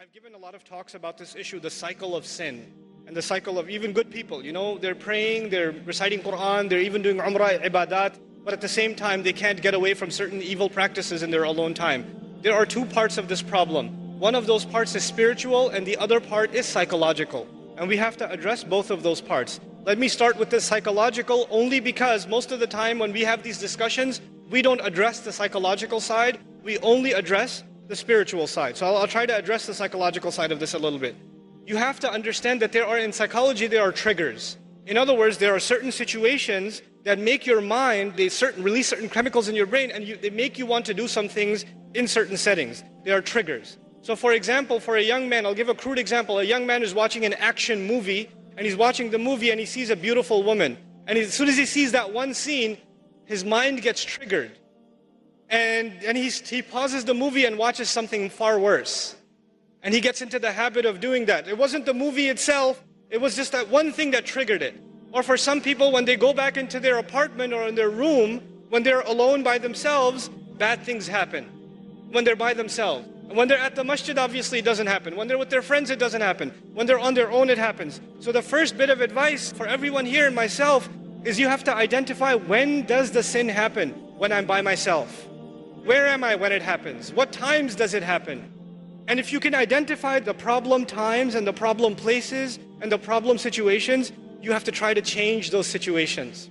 I've given a lot of talks about this issue, the cycle of sin, and the cycle of even good people. You know, they're praying, they're reciting Quran, they're even doing Umrah, ibadat, but at the same time, they can't get away from certain evil practices in their alone time. There are two parts of this problem. One of those parts is spiritual, and the other part is psychological. And we have to address both of those parts. Let me start with the psychological only because most of the time when we have these discussions, we don't address the psychological side, we only address the spiritual side. So I'll try to address the psychological side of this a little bit. You have to understand that in psychology, there are triggers. In other words, there are certain situations that make your mind, release certain chemicals in your brain, and they make you want to do some things in certain settings. They are triggers. So for example, for a young man, I'll give a crude example. A young man is watching an action movie, and he's watching the movie and he sees a beautiful woman. And as soon as he sees that one scene, his mind gets triggered. And he pauses the movie and watches something far worse. And he gets into the habit of doing that. It wasn't the movie itself, it was just that one thing that triggered it. Or for some people, when they go back into their apartment or in their room, when they're alone by themselves, bad things happen. When they're by themselves. And when they're at the masjid, obviously it doesn't happen. When they're with their friends, it doesn't happen. When they're on their own, it happens. So the first bit of advice for everyone here and myself is you have to identify, when does the sin happen? When I'm by myself. Where am I when it happens? What times does it happen? And if you can identify the problem times and the problem places and the problem situations, you have to try to change those situations.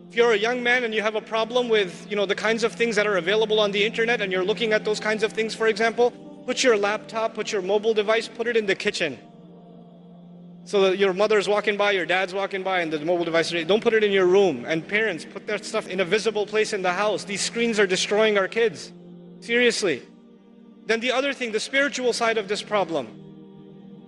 If you're a young man and you have a problem with, the kinds of things that are available on the internet and you're looking at those kinds of things, for example, put your laptop, put your mobile device, put it in the kitchen. So that your mother's walking by, your dad's walking by, and the mobile device, don't put it in your room. And parents, put that stuff in a visible place in the house. These screens are destroying our kids. Seriously. Then the other thing, the spiritual side of this problem.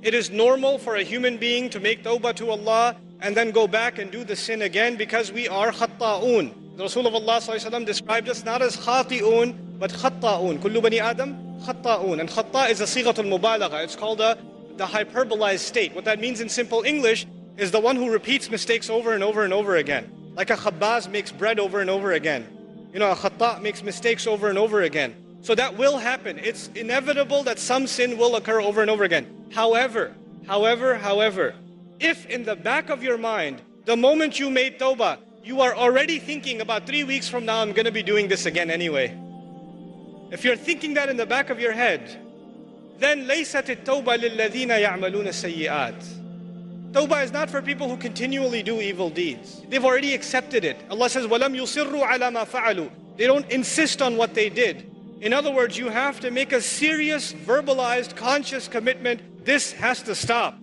It is normal for a human being to make tawbah to Allah and then go back and do the sin again because we are khatta'un. The Rasul of Allah ﷺ described us not as khati'un, but khatta'un. Kullu bani Adam, khatta'un. And khatta' is a sighatul mubalagha. It's called the hyperbolized state. What that means in simple English is the one who repeats mistakes over and over and over again. Like a khabbaz makes bread over and over again. A khatta' makes mistakes over and over again. So that will happen. It's inevitable that some sin will occur over and over again. However, if in the back of your mind, the moment you made tawbah, you are already thinking about 3 weeks from now, I'm going to be doing this again anyway. If you're thinking that in the back of your head, then لَيْسَتِ التَّوْبَةِ لِلَّذِينَ يَعْمَلُونَ السَّيِّئَاتِ Tawbah is not for people who continually do evil deeds. They've already accepted it. Allah says, وَلَمْ يُصِرُّوا عَلَى مَا فَعَلُوا They don't insist on what they did. In other words, you have to make a serious, verbalized, conscious commitment. This has to stop.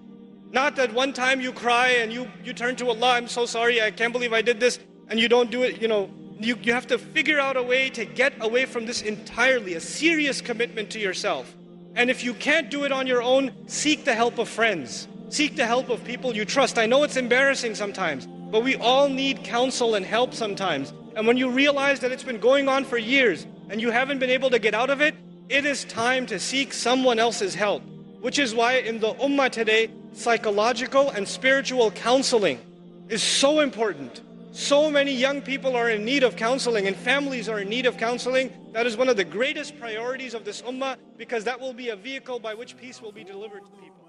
Not that one time you cry and you turn to Allah, I'm so sorry, I can't believe I did this, and you don't do it. You have to figure out a way to get away from this entirely, a serious commitment to yourself. And if you can't do it on your own, seek the help of friends. Seek the help of people you trust. I know it's embarrassing sometimes, but we all need counsel and help sometimes. And when you realize that it's been going on for years and you haven't been able to get out of it, it is time to seek someone else's help. Which is why in the ummah today, psychological and spiritual counseling is so important. So many young people are in need of counseling and families are in need of counseling. That is one of the greatest priorities of this ummah because that will be a vehicle by which peace will be delivered to people.